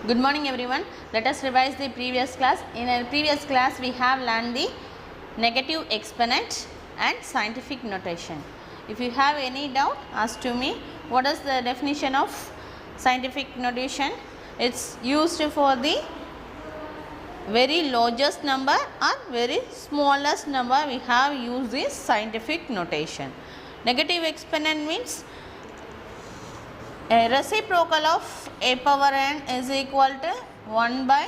Good morning everyone. Let us revise the previous class. In our previous class we have learned the negative exponent and scientific notation. If you have any doubt, ask to me. What is the definition of scientific notation? It's used for the very largest number or very smallest number. We have used this scientific notation. Negative exponent means a reciprocal of a power n is equal to 1 by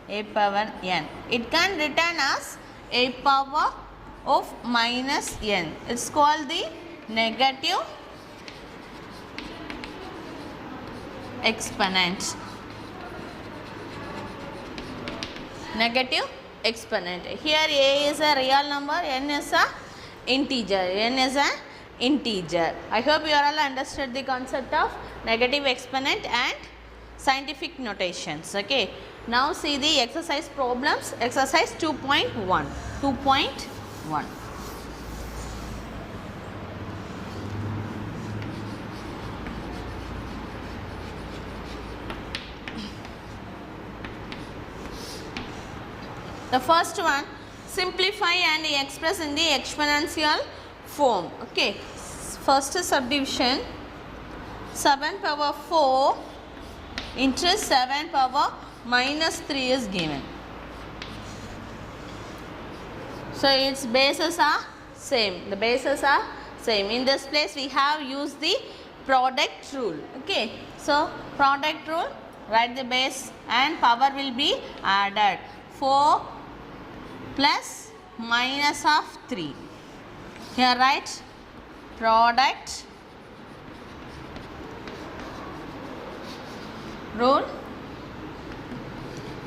a power n. It can return as a power of minus n. It is called the negative exponent. Negative exponent. Here a is a real number, n is a integer. N is a integer. I hope you all understood the concept of negative exponent and scientific notations. Okay. Now see the exercise problems. Exercise 2.1. 2.1. The first one, simplify and express in the exponential form. Okay. First subdivision, 7 power 4 into 7 power minus 3 is given. So its bases are same. The bases are same. In this place we have used the product rule. Okay. So product rule, write the base and power will be added. 4 plus minus of 3. Here write product rule,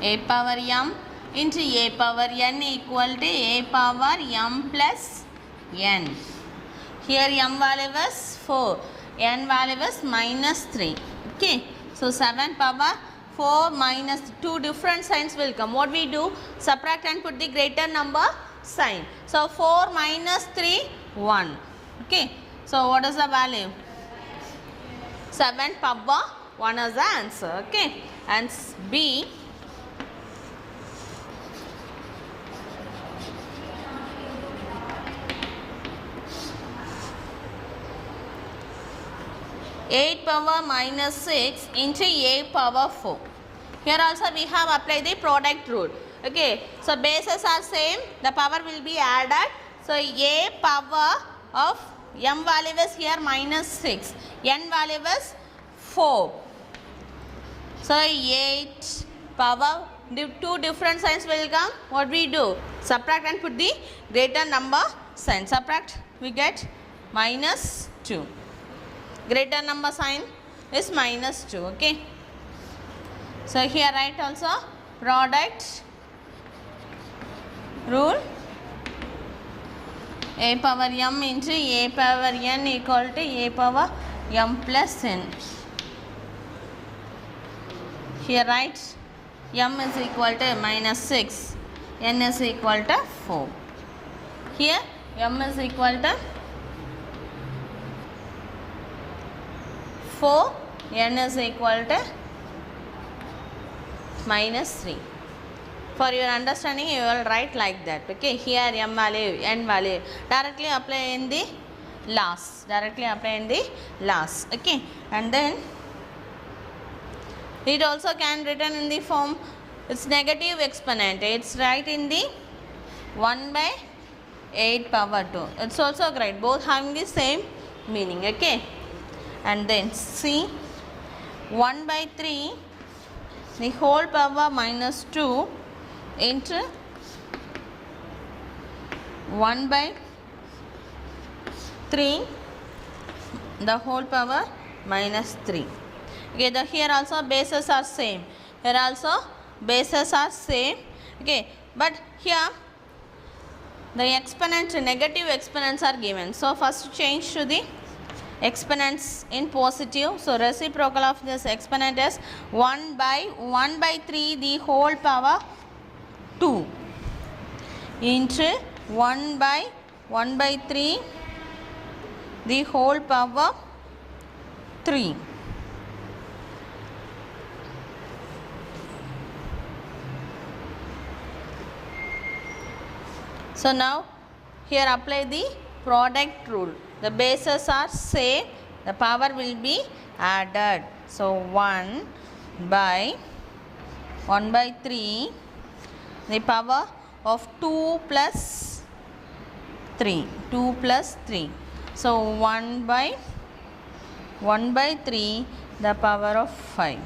a power m into a power n equal to a power m plus n. Here m value is 4, n value is minus 3. Okay. So 7 power 4 minus 2 different signs will come. What we do? Subtract and put the greater number sign. So 4 minus 3, 1. Okay. So what is the value? 7 power 1 is the answer. Okay. And B, eight power minus 6 into a power 4. Here also we have applied the product rule. Okay. So bases are same. The power will be added. So a power of m value is here minus 6. N value is 4. So 8 power, two different signs will come. What we do? Subtract and put the greater number sign. Subtract, we get minus 2. Greater number sign is minus 2. Okay. So here write also product rule, a power m into a power n equal to a power m plus n. Here write m is equal to minus 6, n is equal to 4. Here m is equal to 4, n is equal to minus 3. For your understanding, you will write like that. Okay. Here m value, n value. Directly apply in the last. Directly apply in the last. Okay. And then it also can written in the form, it's negative exponent. It's right in the 1 by 8 power 2. It's also great. Both having the same meaning. Okay. And then C, 1 by 3 the whole power minus 2 into 1 by 3 the whole power minus 3. Okay, here also bases are same. Here also bases are same. Okay, but here the exponent, negative exponents are given. So first change to the exponents in positive. So reciprocal of this exponent is 1 by 3 the whole power 2 into 1 by 3 the whole power 3. So now here apply the product rule. The bases are same, the power will be added. So 1 by 3 the power of 2 plus 3. So 1 by 3 the power of 5.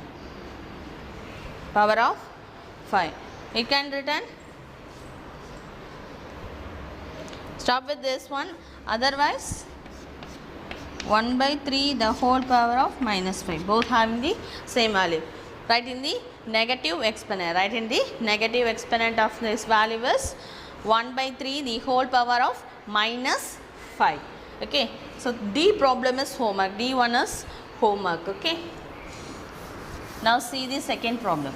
You can return. Stop with this one. Otherwise 1 by 3 the whole power of minus 5. Both having the same value. Write in the negative exponent. Of this value is 1 by 3 the whole power of minus 5. Okay. So D problem is homework. D1 is homework. Okay. Now see the second problem.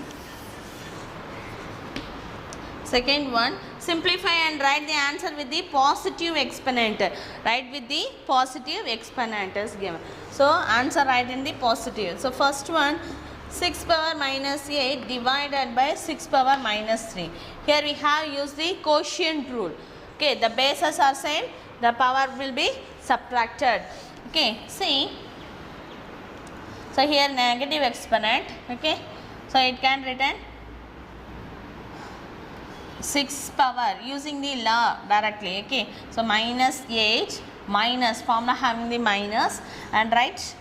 Second one, simplify and write the answer with the positive exponent. Write with the positive exponent is given. So answer write in the positive. So first one, 6 power minus 8 divided by 6 power minus 3. Here we have used the quotient rule. Okay, the bases are same, the power will be subtracted. Okay, see. So here negative exponent. Okay, so it can written 6 power using the law directly. Okay, so minus 8 minus formula having the minus and write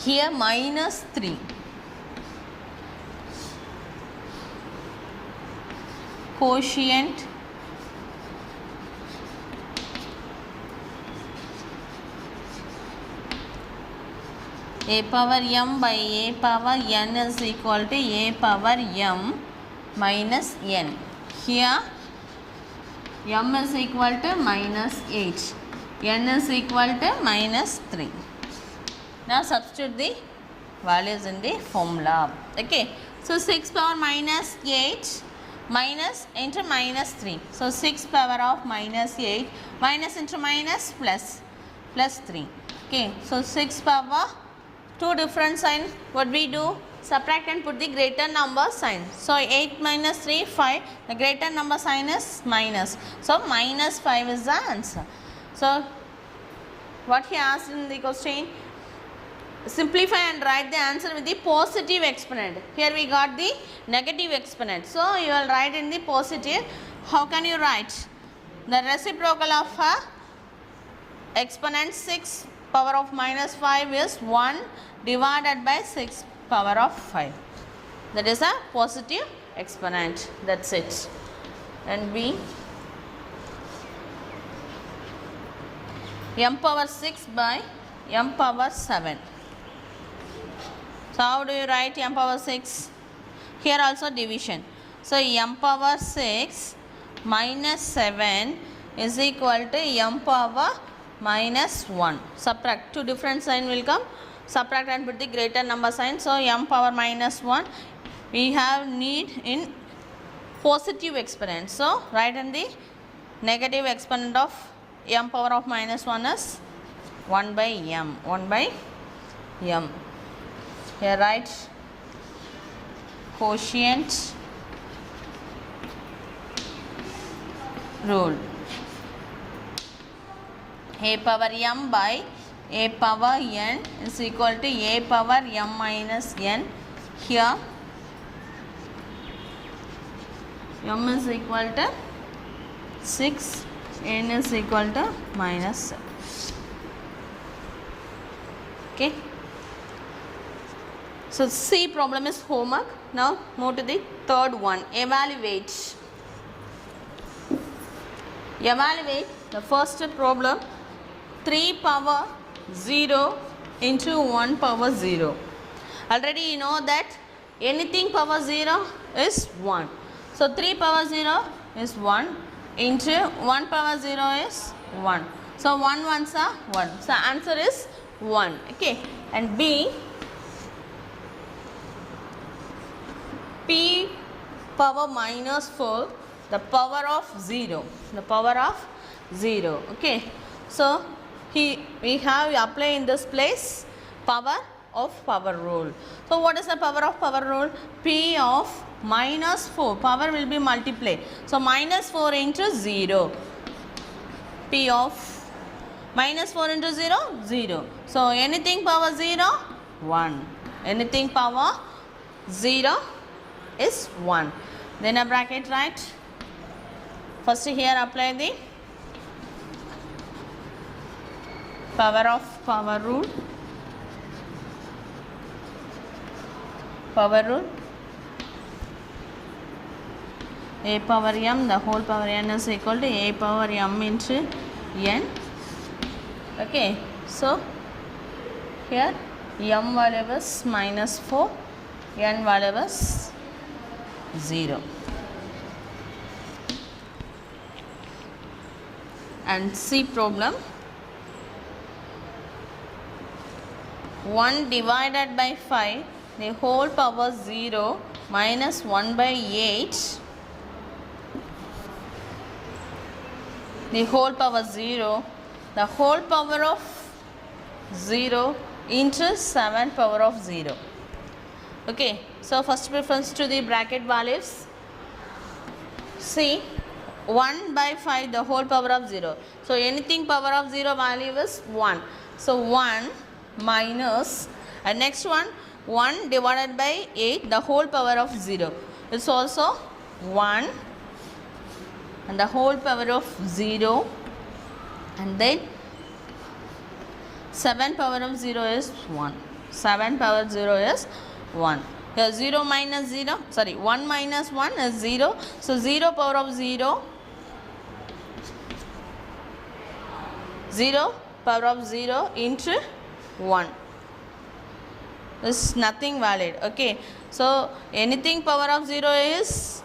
here minus 3. Quotient a power m by a power n is equal to a power m minus n. Here m is equal to minus 8, n is equal to minus 3. Now substitute the values in the formula. Okay, so 6 power minus 8 minus into minus 3. So 6 power of minus 8 minus into minus plus 3. Okay, so 6 power, two different sign. What we do? Subtract and put the greater number sign. So 8 minus 3, 5. The greater number sign is minus. So minus 5 is the answer. So what he asked in the question, simplify and write the answer with the positive exponent. Here we got the negative exponent. So you will write in the positive. How can you write? The reciprocal of a exponent 6 power of minus 5 is 1 divided by 6 power of 5. That is a positive exponent. That's it. And B, m power 6 by m power 7. So how do you write m power 6? Here also division. So m power 6 minus 7 is equal to m power minus 1. Subtract. Two different sign will come. Subtract and put the greater number sign. So m power minus 1 we have need in positive exponent. So write in the negative exponent of m power of minus 1 is 1 by m. 1 by m. Here write quotient rule. A power m by a power n is equal to a power m minus n. Here m is equal to 6, n is equal to minus 7. Okay. So C problem is homework. Now move to the third one. Evaluate. Evaluate the first problem. 3 power 0 into 1 power 0. Already you know that anything power 0 is 1. So 3 power 0 is 1 into 1 power 0 is 1. So 1 ones are 1. So answer is 1. Okay. And B, P power minus 4, the power of 0. The power of 0. Okay. So we have apply in this place power of power rule. So what is the power of power rule? P of minus 4, power will be multiplied. So minus 4 into 0, P of minus 4 into 0, 0. So anything power 0, 1. Anything power 0 is 1. Then a bracket, right? First here apply the power of power rule. Power rule. A power m, the whole power n is equal to a power m into n. Okay, so here m value is minus 4, n value is 0. And C problem, 1 divided by 5, the whole power 0 minus 1 by 8, the whole power 0, the whole power of 0 into 7 power of 0. Okay, so first preference to the bracket values. See, 1 by 5, the whole power of 0. So anything power of 0 value is 1. So 1 minus, and next one, 1 divided by 8, the whole power of 0. It's also 1 and the whole power of 0, and then 7 power of 0 is 1. 7 power 0 is 1. Here 0 minus 0, sorry, 1 minus 1 is 0. So 0 power of 0, 0 power of 0 into 1. This is nothing valid. Okay, so anything power of 0 is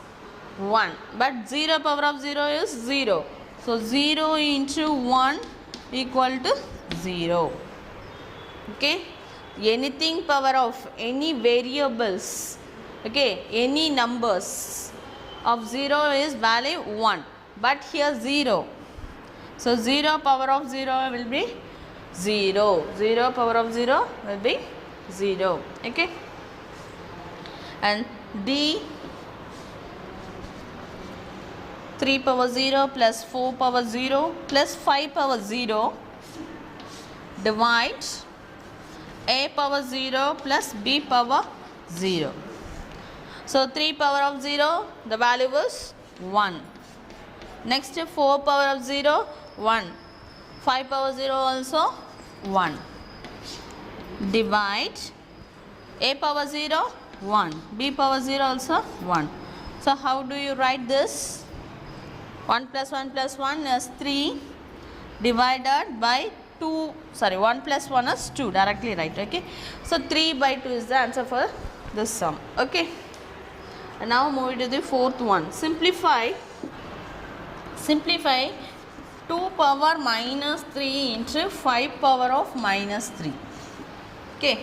1, but 0 power of 0 is 0. So 0 into 1 equal to 0. Okay, anything power of any variables, okay, any numbers of 0 is value 1, but here 0. So 0 power of 0 will be 0. 0 power of 0 will be 0. Okay, and D, 3 power 0 plus 4 power 0 plus 5 power 0 divide a power 0 plus b power 0. So 3 power of 0, the value is 1. Next 4 power of 0, 1. 5 power 0 also 1. Divide a power 0, 1. B power 0 also 1. So how do you write this? 1 plus 1 plus 1 is 3 divided by 2, sorry, 1 plus 1 is 2, directly write. Okay, so 3 by 2 is the answer for this sum. Okay, and now move to the fourth one. Simplify 2 power minus 3 into 5 power of minus 3. Okay,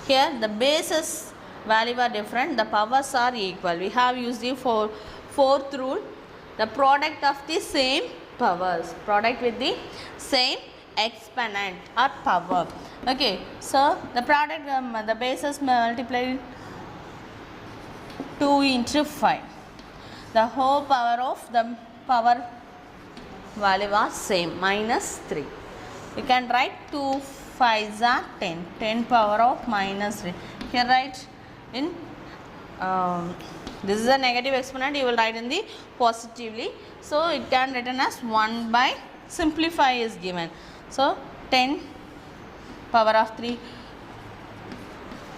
here the bases value are different, the powers are equal. We have used the fourth rule, the product of the same powers, product with the same exponent or power. Okay, so the product, the bases multiplied 2 into 5, the whole power of the power value are same, minus 3. You can write 2 5s are 10, 10 power of minus 3. Here write in this is a negative exponent, you will write in the positively. So it can written as 1 by, simplify is given. So 10 power of 3,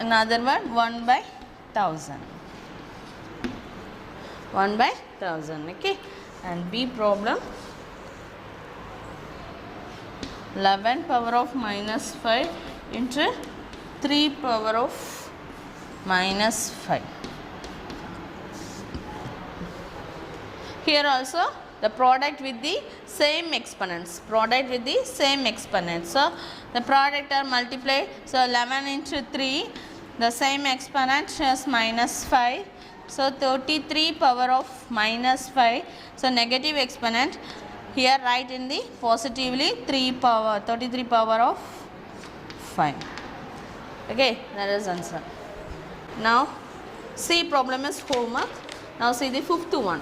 another word 1 by 1000. 1 by 1000. Okay, and B problem, 11 power of minus 5 into 3 power of minus 5. Here also the product with the same exponents, product with the same exponents. So the product are multiplied, so 11 into 3, the same exponent is minus 5. So 33 power of minus 5, so negative exponent. Here write in the positively 33 power of 5. Okay, that is answer. Now C problem is homework. Now see the fifth one.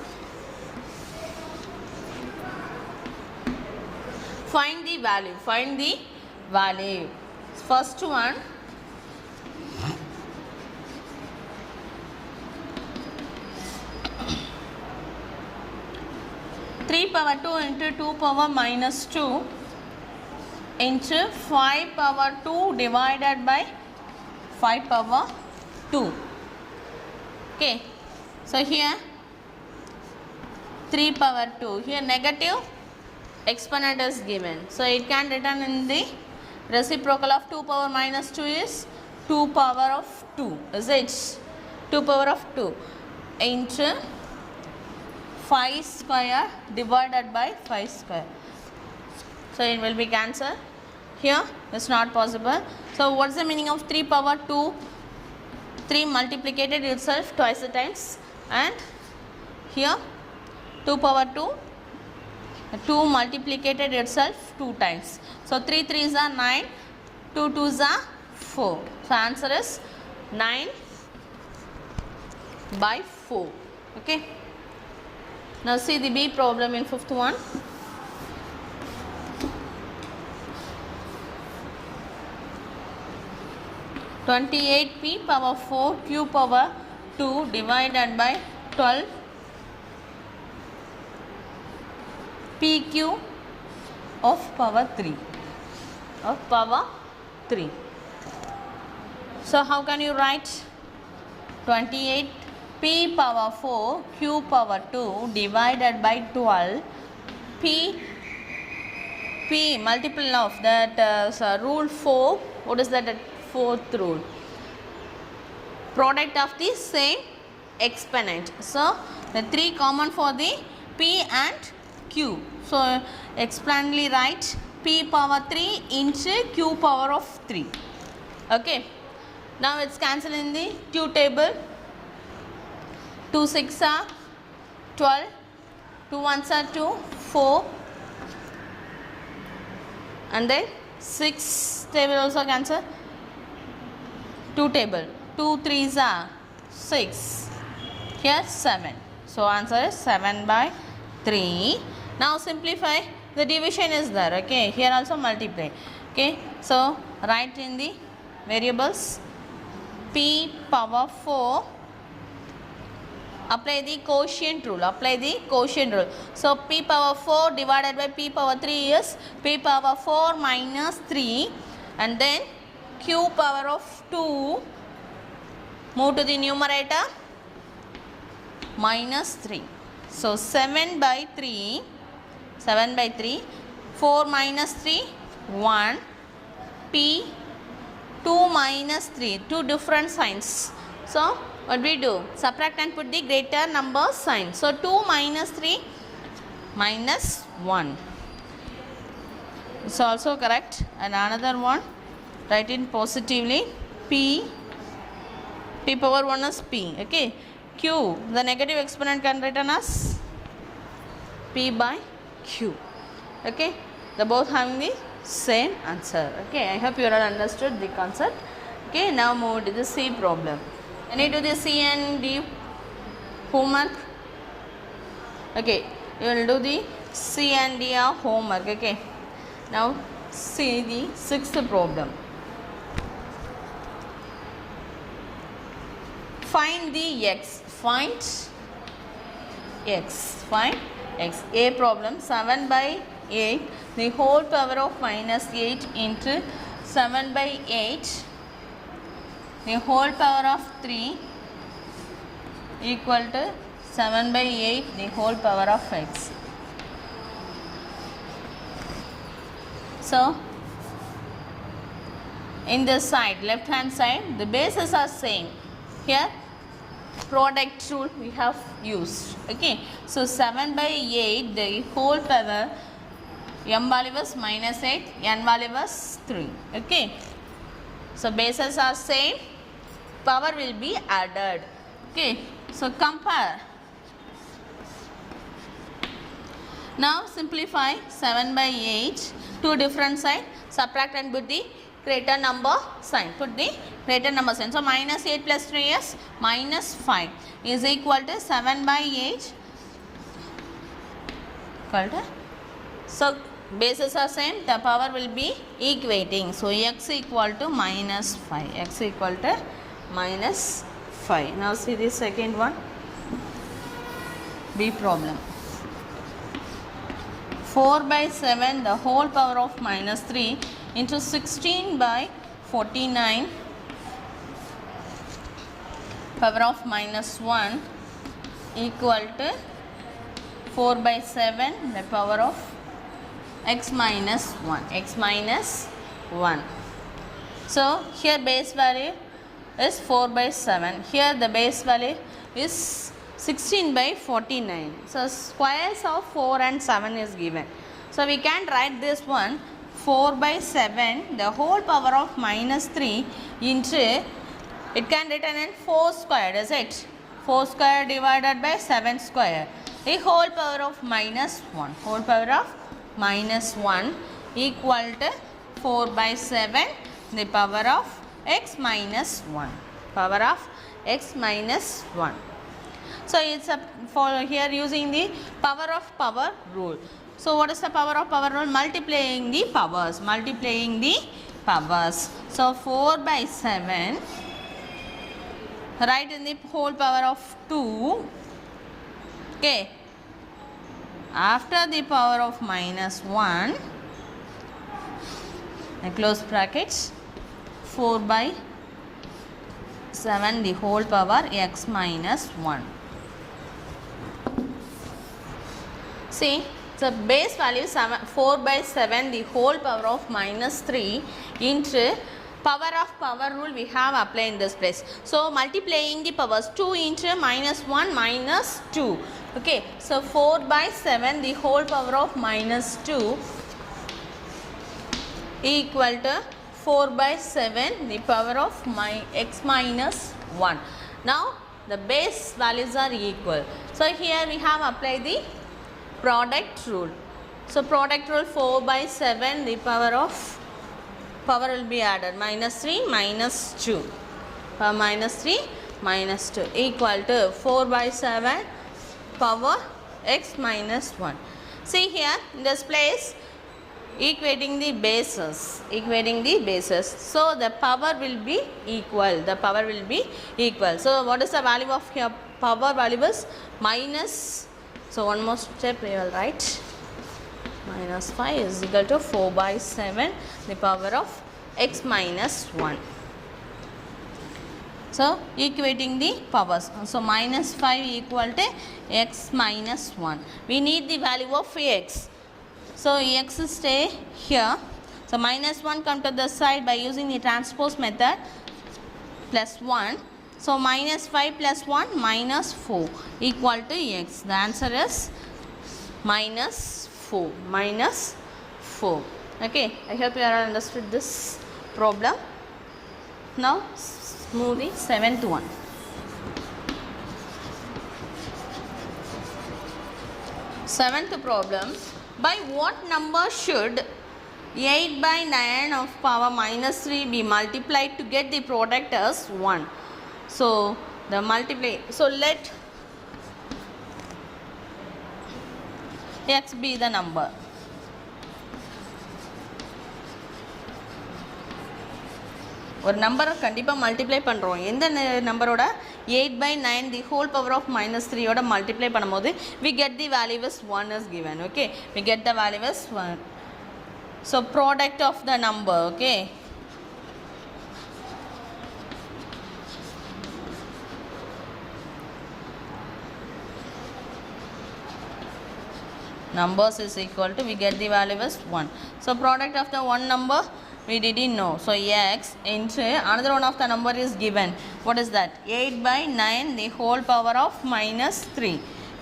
Find the value. Find the value. First one. 3 power 2 into 2 power minus 2 into 5 power 2 divided by 5 power 2. Okay. So here 3 power 2. Here negative exponent is given. So it can written in the reciprocal of 2 power minus 2 is 2 power of 2. Is it? 2 power of 2 into 5 square divided by 5 square. So it will be cancelled. Here it's not possible. So what's the meaning of 3 power 2? 3 multiplied itself twice the times, and here 2 power 2, 2 multiplied itself 2 times. So 3 3s are 9, 2 2s are 4. So answer is 9 by 4. Okay. Now see the B problem in fifth one. P power 4 q power 2 divided by 12 pq of power 3. So how can you write 28 p power 4 q power 2 divided by 12 p multiple of that rule 4. What is that? Fourth rule, product of the same exponent. So the 3 common for the p and q. So explanatory write p power 3 into q power of 3. Okay. Now it's cancelled in the q table. 2 6 are 12, 2 1s are 2, 4, and then 6 table also cancel. 2 table, 2 3s are 6, here 7. So answer is 7 by 3. Now simplify, the division is there. Okay, here also multiply. Okay, so write in the variables p power 4. Apply the quotient rule. So p power 4 divided by p power 3 is p power 4 minus 3, and then q power of 2, move to the numerator, minus 3. So 7 by 3, 4 minus 3, 1, p 2 minus 3, 2 different signs. So what we do? Subtract and put the greater number sign. So 2 minus 3 minus 1. It's also correct. And another one, write in positively p power 1 is p. Okay. Q, the negative exponent can written as p by q. Okay. The both having the same answer. Okay. I hope you all understood the concept. Okay. Now move to the C problem. Any do the C and D homework? Okay, you will do the C and D homework. Okay, now see the sixth problem. Find the x. Find x. A problem 7 by 8, the whole power of minus 8 into 7 by 8. The whole power of 3 equal to 7 by 8 the whole power of x. So in this side, left hand side, the bases are same. Here product rule we have used. Okay, so 7 by 8 the whole power, m value was minus 8, n value was 3. Okay, so bases are same, power will be added. Okay, so compare. Now simplify 7 by 8, 2 different side, subtract and put the greater number sign. Put the greater number sign. So minus 8 plus 3 is minus 5 is equal to 7 by 8 equal to, so bases are same, the power will be equating. So x equal to minus 5, x equal to minus 5. Now see the second one, B problem. 4 by 7 the whole power of minus 3 into 16 by 49 power of minus 1 equal to 4 by 7 the power of x minus 1, x minus 1. So here base value is 4 by 7, here the base value is 16 by 49. So squares of 4 and 7 is given. So we can write this one 4 by 7 the whole power of minus 3 into, it can written in 4 squared, is it? 4 square divided by 7 square. The whole power of minus 1, whole power of minus 1 equal to 4 by 7 the power of x minus 1, power of x minus 1. So it's a, for here using the power of power rule. So what is the power of power rule? Multiplying the powers, multiplying the powers. So 4 by 7, write in the whole power of 2, okay, after the power of minus 1, close brackets, 4 by 7 the whole power x minus 1. See, so base value 4 by 7 the whole power of minus 3 into power of power rule we have applied in this place. So multiplying the powers, 2 into minus 1 minus 2. Okay, so 4 by 7 the whole power of minus 2 equal to 4 by 7 the power of x minus 1. Now the base values are equal. So here we have applied the product rule. So product rule 4 by 7 the power of power will be added, minus 3 minus 2, minus 3 minus 2 equal to 4 by 7 power x minus 1. See here in this place equating the bases, equating the bases. So the power will be equal, the power will be equal. So what is the value of here? Power value is minus, so one more step we will write, minus 5 is equal to 4 by 7 the power of x minus 1. So equating the powers, so minus 5 equal to x minus 1. We need the value of x. So x stay here. So minus 1 come to the side by using the transpose method, plus 1. So minus 5 plus 1 minus 4 equal to x. The answer is minus 4, minus 4. Okay, I hope you have understood this problem. Now move the 7th one. 7th problem, by what number should 8 by 9 of power minus 3 be multiplied to get the product as 1? So the multiply, so let x be the number. ஒரு நம்பரை கண்டிப்பாக multiply பண்ணுறோம். எந்த நம்பரோட 8 by 9 the whole power of minus 3 ஓட multiply பண்ணும்போது we get the value as 1 is given. Okay, we get the value as 1. So product of the number, okay, numbers is equal to, we get the value as 1. So product of the one number we didn't know. So x into another one of the number is given. What is that? 8 by 9 the whole power of minus 3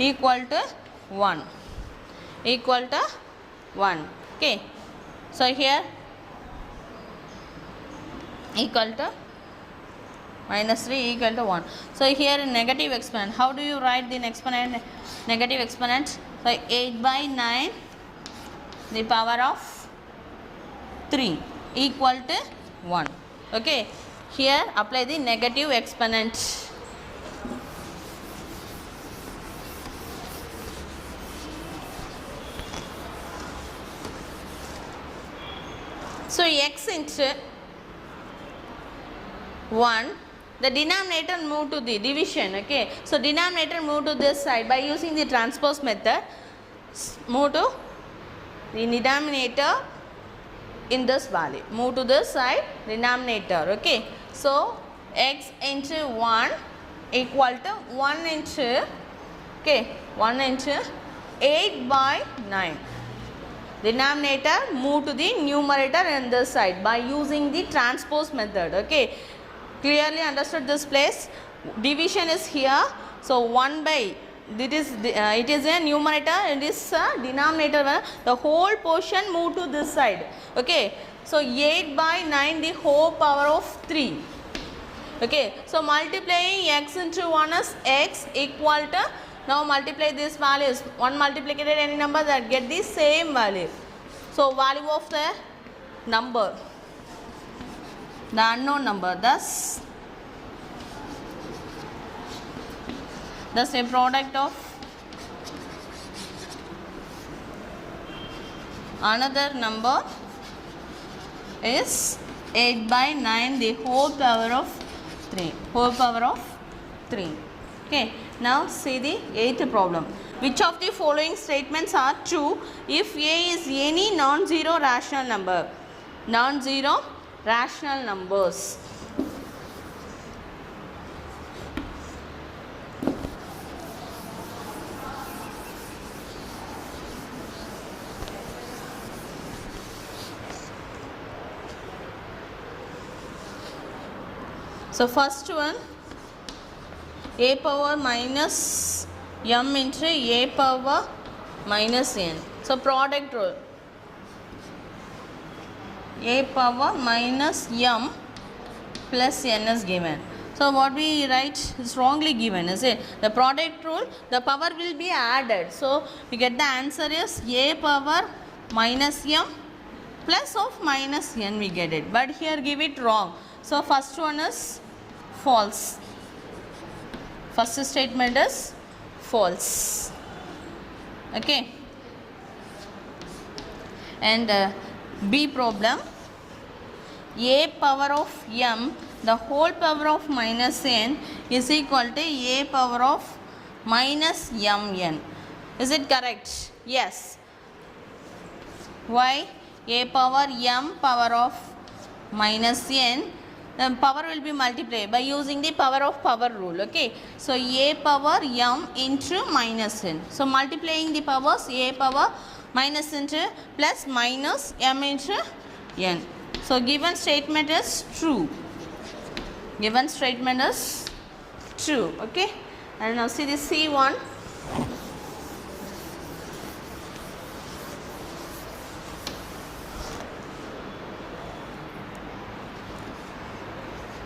equal to 1. Equal to 1. Okay. So here equal to minus 3 equal to 1. So here in negative exponent, how do you write the exponent? Negative exponent. So 8 by 9 the power of 3 equal to 1. Okay, here apply the negative exponent. So x into 1, the denominator move to the division. Okay, so denominator move to this side by using the transpose method. Move to the denominator in this value, move to this side, denominator. Okay, so x into 1 equal to 1 into, okay, 1 into 8 by 9. Denominator move to the numerator in this side by using the transpose method. Okay, clearly understood this place. Division is here, so 1 by, it is a numerator, it is a denominator, the whole portion move to this side. Okay, so 8 by 9 the whole power of 3. Okay, so multiplying x into 1 is x equal to, now multiply these values, one multiplicated any number that get the same value. So value of the number, the unknown number, thus a product of another number is 8 by 9 the whole power of 3, Okay, now see the 8th problem. Which of the following statements are true if A is any non-zero rational number? Non-zero rational numbers. So first one, a power minus m into a power minus n. So product rule, a power minus m plus n is given. So what we write is wrongly given, is it? The product rule, the power will be added. So we get the answer is a power minus m plus of minus n, we get it. But here give it wrong. So first one is false. First statement is false. Okay. And B problem, a power of m, the whole power of minus n is equal to a power of minus mn. Is it correct? Yes. Why? A power m power of minus n, the power will be multiplied by using the power of power rule. Okay, so a power m into minus n, so multiplying the powers, a power minus into plus minus m into n. So given statement is true. Given statement is true. Okay, and now see the C1.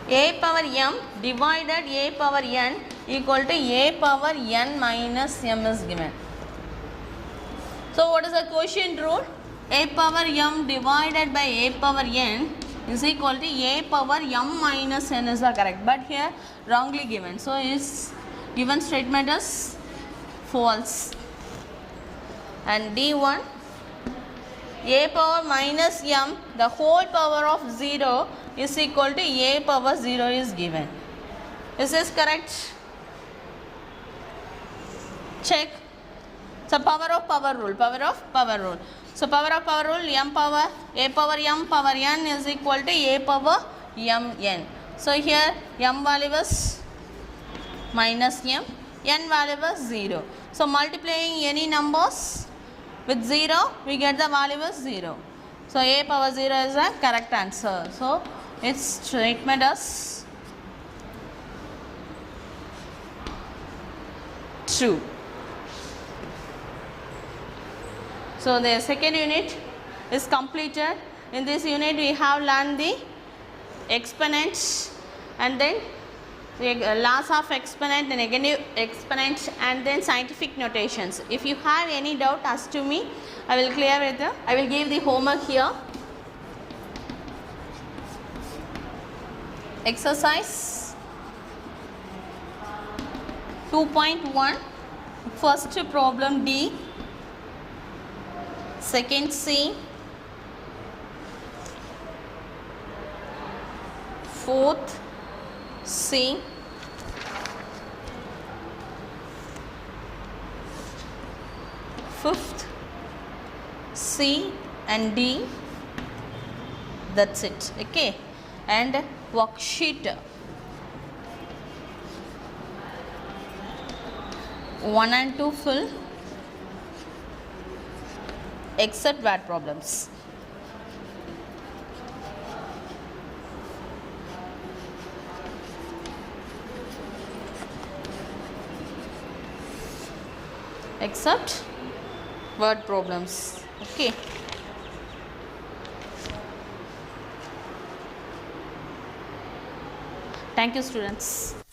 A power m divided a power n equal to a power n minus m is given. So what is the quotient rule? A power m divided by a power n is equal to a power m minus n is the correct, but here wrongly given. So is given statement is false. And D1, a power minus m, the whole power of 0 is equal to a power 0 is given. Is this correct? Check. So power of power rule, power of power rule. So power of power rule, m power, a power m power n is equal to a power m n. So here m value is minus m, n value is 0. So multiplying any numbers with 0, we get the value is 0. So a power 0 is the correct answer. So its statement is true. So the second unit is completed. In this unit we have learned the exponents and then the laws of exponent, the negative exponent, and then scientific notations. If you have any doubt, ask to me. I will clear it. I will give the homework here. Exercise 2.1, first problem D, second C, fourth C, fifth C and D. That's it. Okay. And worksheet 1 and 2 fill except word problems. Except word problems. Okay. Thank you, students.